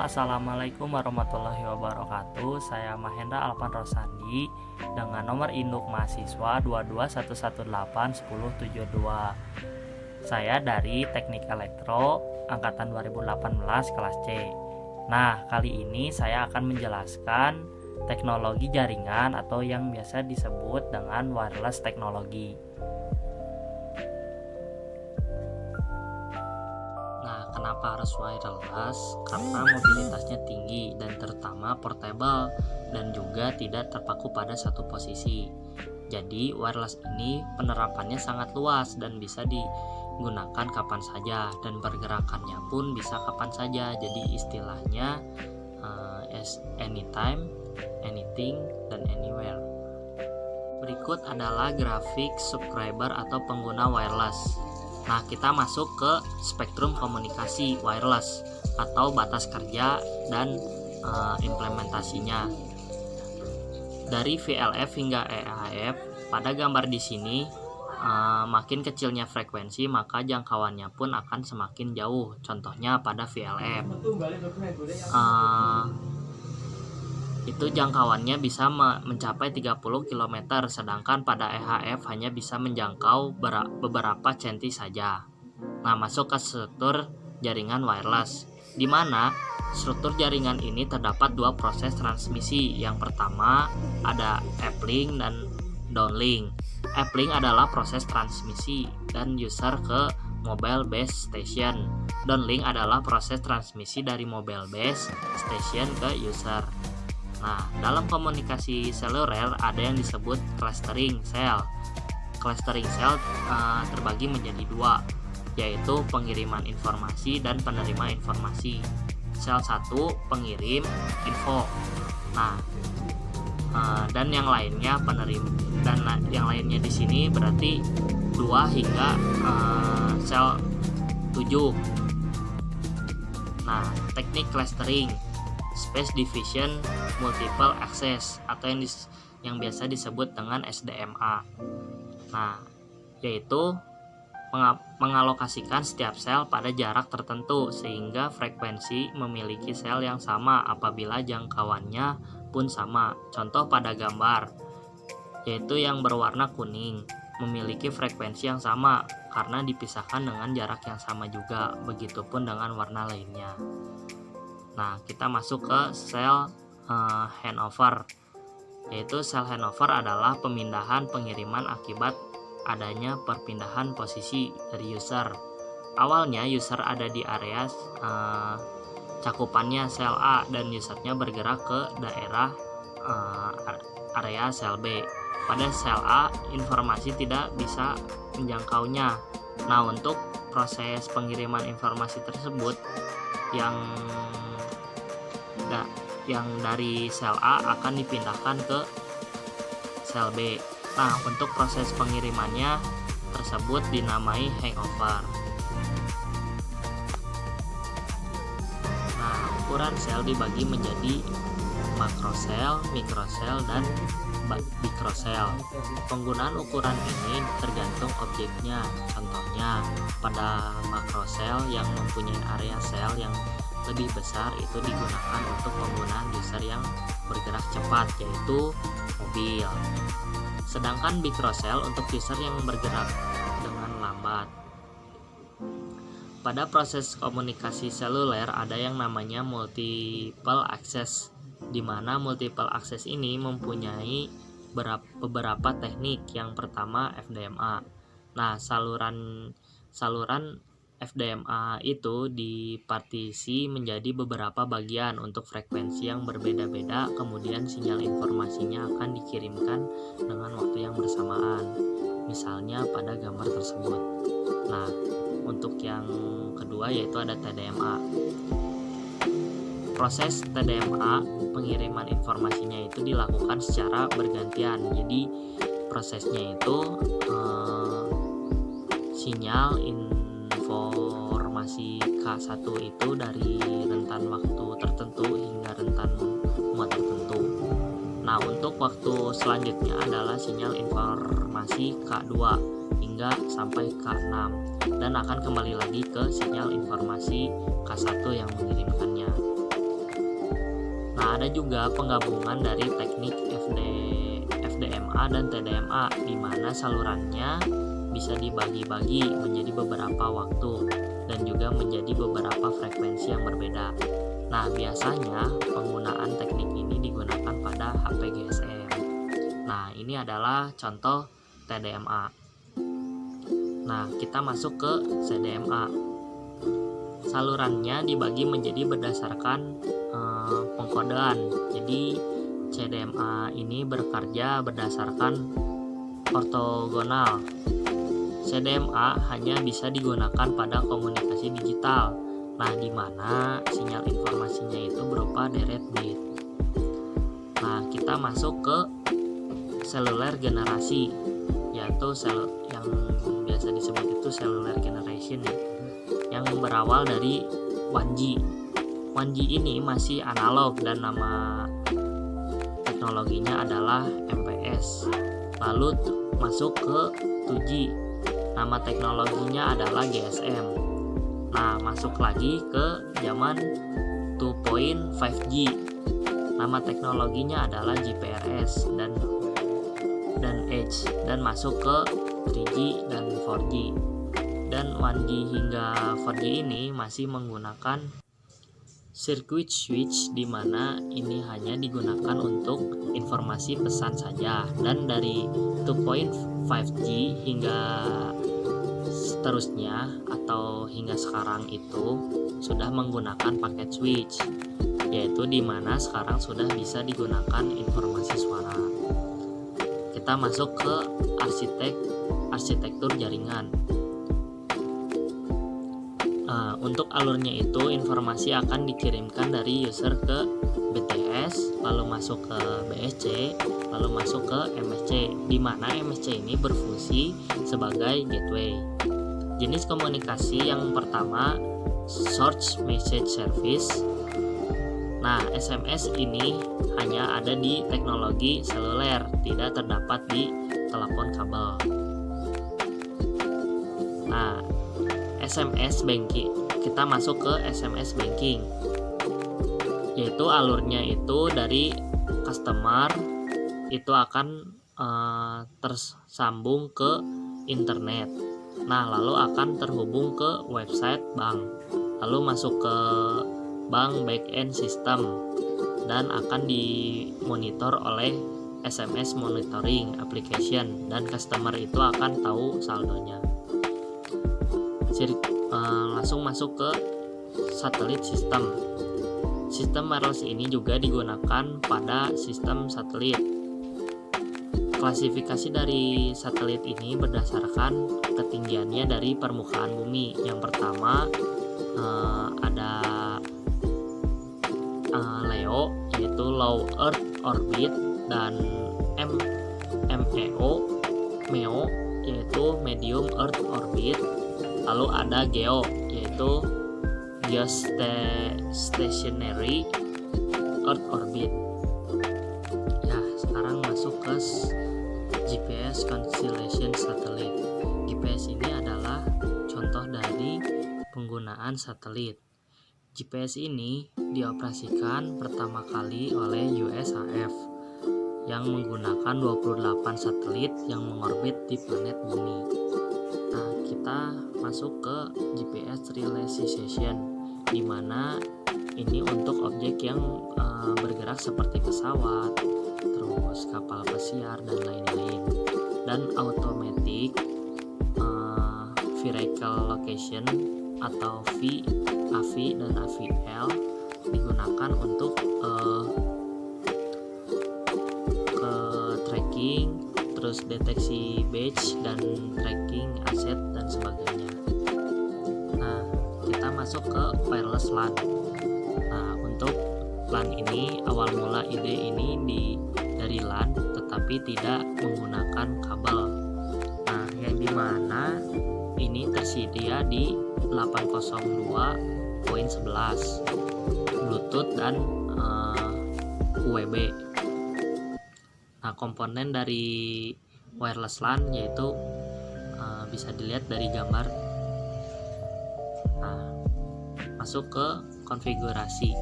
Assalamualaikum warahmatullahi wabarakatuh. Saya Mahendra Alvan Rosandi dengan nomor induk mahasiswa 221181072. Saya dari Teknik Elektro angkatan 2018 kelas C. Nah, kali ini saya akan menjelaskan teknologi jaringan atau yang biasa disebut dengan wireless teknologi. Kenapa harus wireless? Karena mobilitasnya tinggi dan terutama portable dan juga tidak terpaku pada satu posisi. Jadi wireless ini penerapannya sangat luas dan bisa digunakan kapan saja dan pergerakannya pun bisa kapan saja. Jadi istilahnya as anytime, anything, dan anywhere. Berikut adalah grafik subscriber atau pengguna wireless. Nah, kita masuk ke spektrum komunikasi wireless atau batas kerja dan implementasinya. Dari VLF hingga EHF, pada gambar di sini makin kecilnya frekuensi maka jangkauannya pun akan semakin jauh. Contohnya pada VLF. Itu jangkauannya bisa mencapai 30 km, sedangkan pada EHF hanya bisa menjangkau beberapa cm saja. Nah, masuk ke struktur jaringan wireless, di mana struktur jaringan ini terdapat dua proses transmisi. Yang pertama ada uplink dan downlink. Uplink adalah proses transmisi dan user ke mobile base station. Downlink adalah proses transmisi dari mobile base station ke user. Nah, dalam komunikasi seluler ada yang disebut clustering cell. Clustering cell terbagi menjadi dua, yaitu pengiriman informasi dan penerima informasi. Sel 1 pengirim info. Nah, dan yang lainnya penerima, dan yang lainnya di sini berarti 2 hingga sel 7. Nah, teknik clustering, space division multiple access atau yang biasa disebut dengan SDMA. Nah, yaitu mengalokasikan setiap sel pada jarak tertentu sehingga frekuensi memiliki sel yang sama apabila jangkauannya pun sama. Contoh pada gambar, yaitu yang berwarna kuning memiliki frekuensi yang sama karena dipisahkan dengan jarak yang sama juga. Begitupun dengan warna lainnya. Nah, kita masuk ke sel handover, yaitu sel handover adalah pemindahan pengiriman akibat adanya perpindahan posisi dari user. Awalnya user ada di area cakupannya sel A dan usernya bergerak ke daerah area sel B. Pada sel A, informasi tidak bisa menjangkaunya. Nah, untuk proses pengiriman informasi tersebut yang dari sel A akan dipindahkan ke sel B. Nah, untuk proses pengirimannya tersebut dinamai handover. Nah, ukuran sel dibagi menjadi makrosel, mikrosel, dan mikrosel. Penggunaan ukuran ini tergantung objeknya. Contohnya, pada makrosel yang mempunyai area sel yang lebih besar itu digunakan untuk penggunaan user yang bergerak cepat, yaitu mobil. Sedangkan mikrosel untuk user yang bergerak dengan lambat. Pada proses komunikasi seluler ada yang namanya multiple access, di mana multiple access ini mempunyai beberapa teknik. Yang pertama FDMA. Nah, saluran FDMA itu dipartisi menjadi beberapa bagian untuk frekuensi yang berbeda-beda, kemudian sinyal informasinya akan dikirimkan dengan waktu yang bersamaan, misalnya pada gambar tersebut. Nah, untuk yang kedua yaitu ada TDMA. Proses TDMA, pengiriman informasinya itu dilakukan secara bergantian. Jadi prosesnya itu sinyal informasi K1 itu dari rentan waktu tertentu hingga rentan muat tertentu. Nah, untuk waktu selanjutnya adalah sinyal informasi K2 hingga sampai K6 dan akan kembali lagi ke sinyal informasi K1 yang mengirimkannya. Nah, ada juga penggabungan dari teknik FDMA dan TDMA, di mana salurannya bisa dibagi-bagi menjadi beberapa waktu dan juga menjadi beberapa frekuensi yang berbeda. Nah, biasanya penggunaan teknik ini digunakan pada HP GSM. Nah, ini adalah contoh TDMA. Nah, kita masuk ke CDMA. Salurannya dibagi menjadi berdasarkan pengkodean. Jadi CDMA ini bekerja berdasarkan ortogonal. CDMA hanya bisa digunakan pada komunikasi digital. Nah, di mana sinyal informasinya itu berupa deret bit. Nah, kita masuk ke seluler generasi, yaitu yang biasa disebut itu cellular generation ya, yang berawal dari 1G. 1G ini masih analog dan nama teknologinya adalah MPS. Lalu masuk ke 2G, nama teknologinya adalah GSM. Nah, masuk lagi ke zaman 2.5G, nama teknologinya adalah GPRS dan Edge, dan masuk ke 3G dan 4G. Dan 1G hingga 4G ini masih menggunakan circuit switch, di mana ini hanya digunakan untuk informasi pesan saja. Dan dari 2.5G hingga seterusnya atau hingga sekarang itu sudah menggunakan paket switch, yaitu di mana sekarang sudah bisa digunakan informasi suara. Kita masuk ke arsitektur jaringan. Untuk alurnya itu informasi akan dikirimkan dari user ke BTS, lalu masuk ke BSC, lalu masuk ke MSC, di mana MSC ini berfungsi sebagai gateway. Jenis komunikasi yang pertama, Short Message Service. Nah, SMS ini hanya ada di teknologi seluler, tidak terdapat di telepon kabel. Nah, SMS banking, kita masuk ke SMS banking, yaitu alurnya itu dari customer itu akan tersambung ke internet. Nah, lalu akan terhubung ke website bank, lalu masuk ke bank backend system, dan akan dimonitor oleh SMS monitoring application, dan customer itu akan tahu saldonya. Langsung masuk ke satelit system. Sistem wireless ini juga digunakan pada sistem satelit. Klasifikasi dari satelit ini berdasarkan ketinggiannya dari permukaan bumi. Yang pertama ada LEO, yaitu Low Earth Orbit, dan MEO, yaitu Medium Earth Orbit. Lalu ada GEO, yaitu Geostationary Earth Orbit. Ya, sekarang masuk ke GPS Constellation Satellite. GPS ini adalah contoh dari penggunaan satelit. GPS ini dioperasikan pertama kali oleh USAF yang menggunakan 28 satelit yang mengorbit di planet bumi. Nah, kita masuk ke GPS realization, di mana ini untuk objek yang bergerak seperti pesawat, terus kapal pesiar dan lain-lain. Dan automatic vehicle location atau AV dan AVL digunakan untuk ke tracking, terus deteksi batch dan tracking aset dan sebagainya. Nah, kita masuk ke wireless LAN. Nah, untuk LAN ini awal mula ide ini dari LAN, tetapi tidak menggunakan kabel. Nah, yang dimana ini tersedia di 802.11 Bluetooth dan UWB. Nah, komponen dari wireless LAN yaitu bisa dilihat dari gambar. Nah, masuk ke konfigurasi.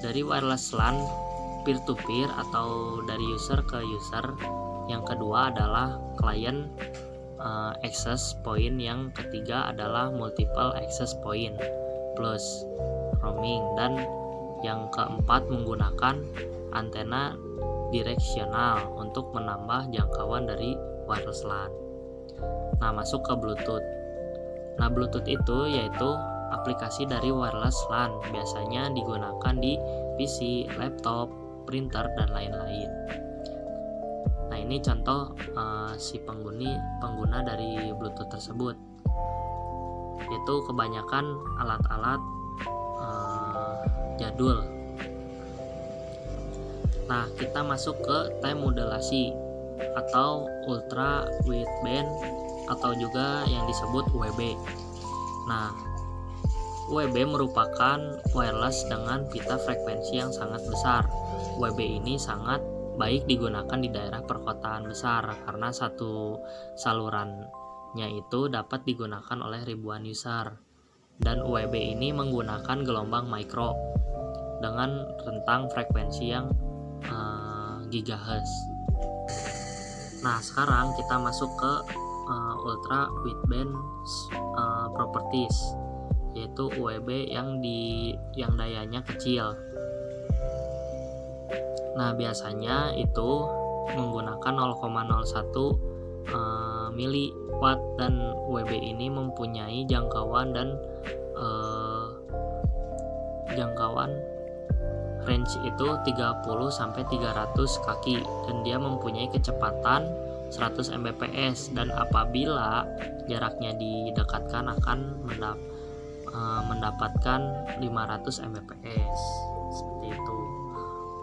dari wireless LAN peer to peer atau dari user ke user. Yang kedua adalah client access point. Yang ketiga adalah multiple access point plus roaming. Dan yang keempat menggunakan antena direksional untuk menambah jangkauan dari wireless LAN. Nah, masuk ke Bluetooth. Nah, Bluetooth itu yaitu aplikasi dari wireless LAN, biasanya digunakan di PC, laptop, printer, dan lain-lain. Nah, ini contoh si pengguna dari Bluetooth tersebut, yaitu kebanyakan alat-alat jadul. Nah, kita masuk ke time modulasi atau ultra wideband atau juga yang disebut UWB. Nah, UWB merupakan wireless dengan pita frekuensi yang sangat besar. UWB ini sangat baik digunakan di daerah perkotaan besar karena satu salurannya itu dapat digunakan oleh ribuan user. Dan UWB ini menggunakan gelombang mikro dengan rentang frekuensi yang gigahertz. Nah, sekarang kita masuk ke ultra wideband properties, yaitu UWB yang dayanya kecil. Nah, biasanya itu menggunakan 0,01 miliwatt dan UWB ini mempunyai jangkauan range itu 30 sampai 300 kaki dan dia mempunyai kecepatan 100 Mbps, dan apabila jaraknya didekatkan akan mendapatkan 500 Mbps seperti itu.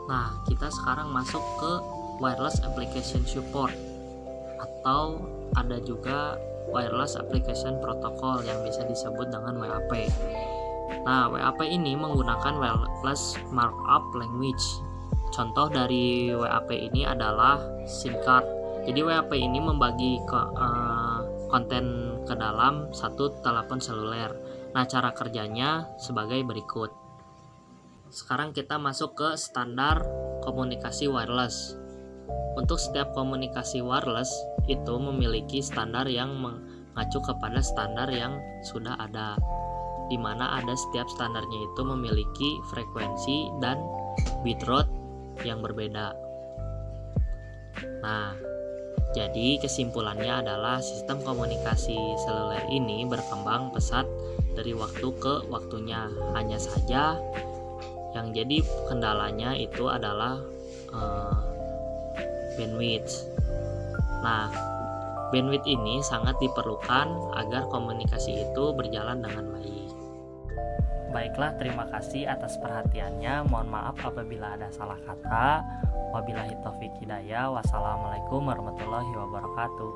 Nah, kita sekarang masuk ke wireless application support atau ada juga wireless application protocol yang bisa disebut dengan WAP. Nah, WAP ini menggunakan wireless markup language. Contoh dari WAP ini adalah SIM card. Jadi WAP ini membagi konten ke dalam satu telepon seluler. Nah, cara kerjanya sebagai berikut. Sekarang kita masuk ke standar komunikasi wireless. Untuk setiap komunikasi wireless itu memiliki standar yang mengacu kepada standar yang sudah ada, di mana ada setiap standarnya itu memiliki frekuensi dan bitrate yang berbeda. Nah, jadi kesimpulannya adalah sistem komunikasi seluler ini berkembang pesat dari waktu ke waktunya. Hanya saja yang jadi kendalanya itu adalah bandwidth. Nah, bandwidth ini sangat diperlukan agar komunikasi itu berjalan dengan baik. Baiklah, terima kasih atas perhatiannya. Mohon maaf apabila ada salah kata. Wabillahi taufiq hidayah. Wassalamualaikum warahmatullahi wabarakatuh.